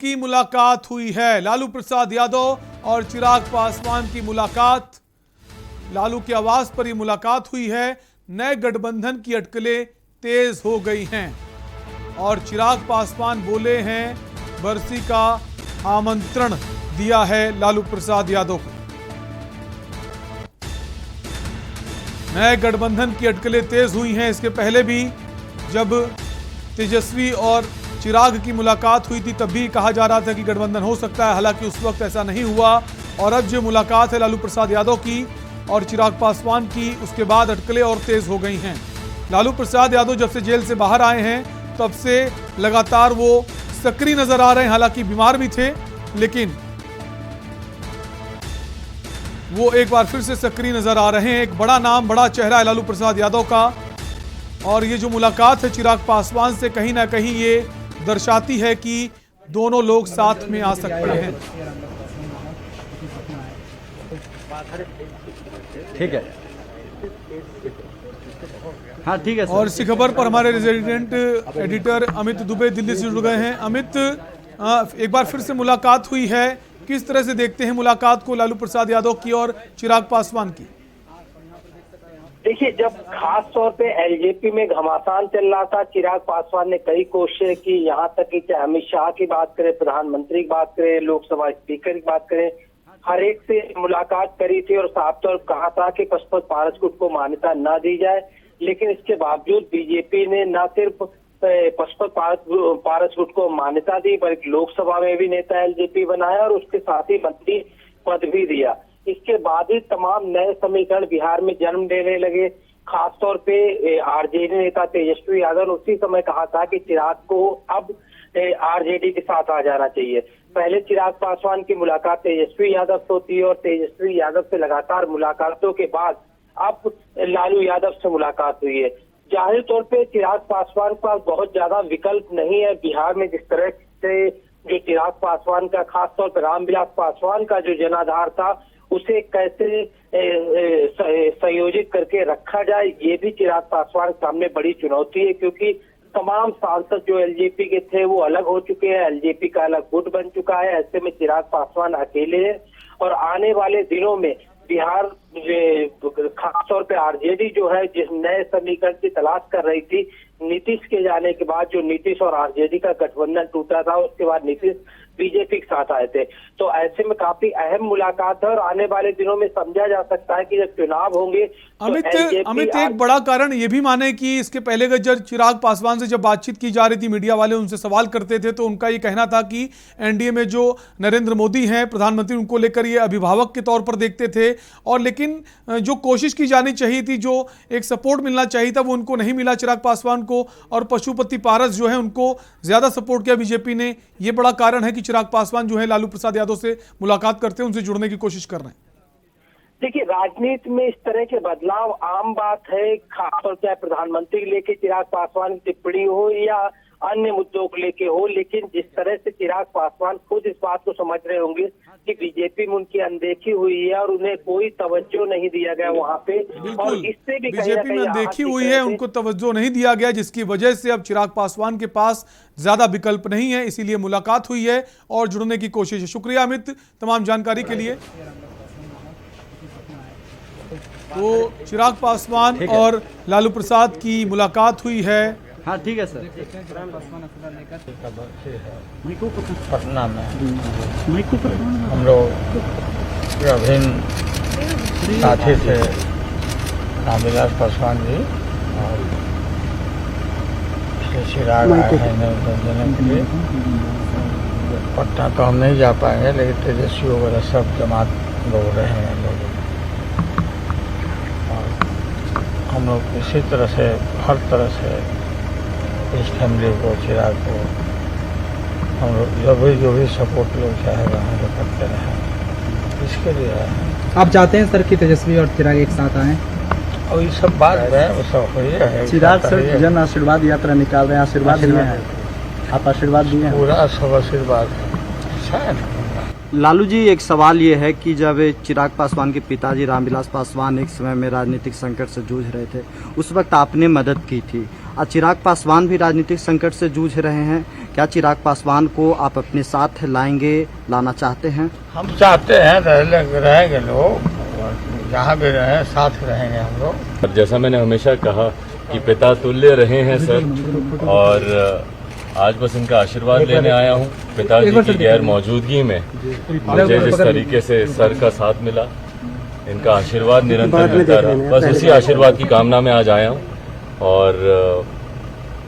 की मुलाकात हुई है। लालू प्रसाद यादव और चिराग पासवान की मुलाकात, लालू के आवास पर यह मुलाकात हुई है। नए गठबंधन की अटकलें तेज हो गई हैं और चिराग पासवान बोले हैं बरसी का आमंत्रण दिया है लालू प्रसाद यादव को। नए गठबंधन की अटकलें तेज हुई हैं। इसके पहले भी जब तेजस्वी और चिराग की मुलाकात हुई थी तब भी कहा जा रहा था कि गठबंधन हो सकता है, हालांकि उस वक्त ऐसा नहीं हुआ। और अब जो मुलाकात है लालू प्रसाद यादव की और चिराग पासवान की, उसके बाद अटकलें और तेज हो गई हैं। लालू प्रसाद यादव जब से जेल से बाहर आए हैं तब से लगातार वो सक्रिय नजर आ रहे हैं। हालांकि बीमार भी थे लेकिन वो एक बार फिर से सक्रिय नजर आ रहे हैं। एक बड़ा नाम, बड़ा चेहरा है लालू प्रसाद यादव का और ये जो मुलाकात है चिराग पासवान से कहीं ना कहीं ये दर्शाती है कि दोनों लोग साथ में आ सकते हैं। ठीक है, हाँ ठीक है। और इसी खबर पर हमारे रेजिडेंट एडिटर अमित दुबे दिल्ली से जुड़ गए हैं। अमित, एक बार फिर से मुलाकात हुई है, किस तरह से देखते हैं मुलाकात को लालू प्रसाद यादव की और चिराग पासवान की? देखिए, जब खास तौर पे एलजेपी में घमासान चल रहा था, चिराग पासवान ने कई कोशिशें की, यहाँ तक कि चाहे अमित शाह की बात करें, प्रधानमंत्री की बात करें, लोकसभा स्पीकर की बात करें, हर एक से मुलाकात करी थी और साफ तौर पर कहा था कि पशुपति पारसगुट को मान्यता न दी जाए। लेकिन इसके बावजूद बीजेपी ने न सिर्फ पशुपति पारसगुट को मान्यता दी बल्कि लोकसभा में भी नेता एलजेपी बनाया और उसके साथ ही मंत्री पद भी दिया। इसके बाद ही तमाम नए समीकरण बिहार में जन्म लेने लगे। खासतौर पे आरजेडी नेता तेजस्वी यादव ने उसी समय कहा था कि चिराग को अब आरजेडी के साथ आ जाना चाहिए। पहले चिराग पासवान की मुलाकात तेजस्वी यादव से होती है और तेजस्वी यादव से लगातार मुलाकातों के बाद अब लालू यादव से मुलाकात हुई है। जाहिर तौर पे चिराग पासवान का बहुत ज्यादा विकल्प नहीं है बिहार में। जिस तरह से जो चिराग पासवान का, खासतौर पर रामविलास पासवान का जो जनाधार था, उसे कैसे संयोजित करके रखा जाए, ये भी चिराग पासवान के सामने बड़ी चुनौती है। क्योंकि तमाम सांसद जो एलजेपी के थे वो अलग हो चुके हैं, एलजेपी का अलग गुट बन चुका है। ऐसे में चिराग पासवान अकेले हैं और आने वाले दिनों में बिहार खासतौर पे आरजेडी जो है, जिस नए समीकरण की तलाश कर रही थी, नीतीश के जाने के बाद जो नीतीश और आरजेडी का गठबंधन टूटा था, उसके बाद नीतीश बीजेपी के साथ आए थे। तो ऐसे में काफी अहम मुलाकात है और आने वाले दिनों में समझा जा सकता है कि जब चुनाव होंगे अमित एक बड़ा कारण ये भी माने कि इसके पहले जब चिराग पासवान से जब बातचीत की जा रही थी, मीडिया वाले उनसे सवाल करते थे तो उनका ये कहना था कि एनडीए में जो नरेंद्र मोदी हैं प्रधानमंत्री, उनको लेकर ये अभिभावक के तौर पर देखते थे। और लेकिन जो कोशिश की जानी चाहिए थी, जो एक सपोर्ट मिलना चाहिए था, वो उनको नहीं मिला चिराग पासवान को। और पशुपति पारस जो है उनको ज्यादा सपोर्ट किया बीजेपी ने। ये बड़ा कारण है कि चिराग पासवान जो है लालू प्रसाद यादव से मुलाकात करते हैं, उनसे जुड़ने की कोशिश कर रहे हैं। देखिए, राजनीति में इस तरह के बदलाव आम बात है, खासतौर पर प्रधानमंत्री लेके चिराग पासवान की टिप्पणी हो या अन्य मुद्दों को लेके हो। लेकिन जिस तरह से चिराग पासवान खुद इस बात को समझ रहे होंगे कि बीजेपी में उनकी अनदेखी हुई है और उन्हें कोई तवज्जो नहीं दिया गया वहां पे, और इससे भी बीजेपी में अनदेखी हुई है, उनको तवज्जो नहीं दिया गया, जिसकी वजह से अब चिराग पासवान के पास ज्यादा विकल्प नहीं है, इसीलिए मुलाकात हुई है और जुड़ने की कोशिश है। शुक्रिया अमित तमाम जानकारी के लिए। तो चिराग पासवान और लालू प्रसाद की मुलाकात हुई है। हाँ ठीक है सर। पटना में हम लोग विभिन्न साथी थे, रामविलास पासवान जी और चिराग आए हैं देने के लिए। पटना तो हम नहीं जा पाएंगे, लेकिन तेजस्वी वगैरह सब जमात लोग रहे हैं लोग। हम लोग इसी तरह से, हर तरह से इस फैमिली को, चिराग को हम लोग जो भी सपोर्ट लोग चाहेगा हम लोग करते रहे। इसके लिए आप चाहते हैं सर कि तेजस्वी और चिराग एक साथ आएं? और ये सब बात है, वो सब हो रहा है। चिराग सर जन आशीर्वाद यात्रा निकाल रहे हैं, आशीर्वाद दिए हैं, आप आशीर्वाद दिए हैं? पूरा सब आशीर्वाद है। लालू जी, एक सवाल ये है कि जब चिराग पासवान के पिताजी रामविलास पासवान एक समय में राजनीतिक संकट से जूझ रहे थे, उस वक्त आपने मदद की थी और चिराग पासवान भी राजनीतिक संकट से जूझ रहे हैं। क्या चिराग पासवान को आप अपने साथ लाना चाहते हैं? हम चाहते हैं रहेंगे लोग, जहाँ भी रहें साथ रहेंगे हम लोग। और जैसा मैंने हमेशा कहा कि पिता तुल्य रहे हैं सर, और आज बस इनका आशीर्वाद लेने आया हूँ। पिताजी की गैर मौजूदगी में मुझे जिस तरीके से सर का साथ मिला, इनका आशीर्वाद निरंतर मिलता रहा, बस उसी आशीर्वाद की कामना में आज आया हूँ। और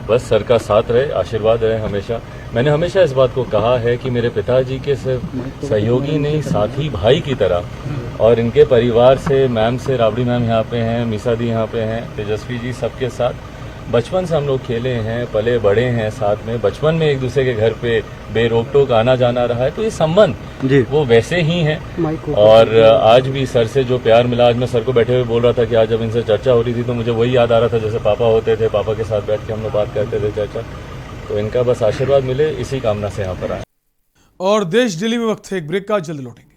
बस सर का साथ रहे, आशीर्वाद रहे हमेशा। मैंने हमेशा इस बात को कहा है कि मेरे पिताजी के सिर्फ सहयोगी नहीं, साथी भाई की तरह, और इनके परिवार से, मैम से, राबड़ी मैम यहाँ पे हैं, मीसा दी यहाँ पे हैं, तेजस्वी जी, सबके साथ बचपन से हम लोग खेले हैं, पले बड़े हैं साथ में। बचपन में एक दूसरे के घर पे बेरोक टोक आना जाना रहा है, तो ये संबंध वो वैसे ही हैं। और आज भी सर से जो प्यार मिला, आज मैं सर को बैठे हुए बोल रहा था कि आज जब इनसे चर्चा हो रही थी तो मुझे वही याद आ रहा था जैसे पापा होते थे, पापा के साथ बैठ के हम लोग बात करते थे, चर्चा। तो इनका बस आशीर्वाद मिले, इसी कामना से यहाँ पर आए। और देश दिल्ली में वक्त है एक ब्रेक का, जल्द लौटेंगे।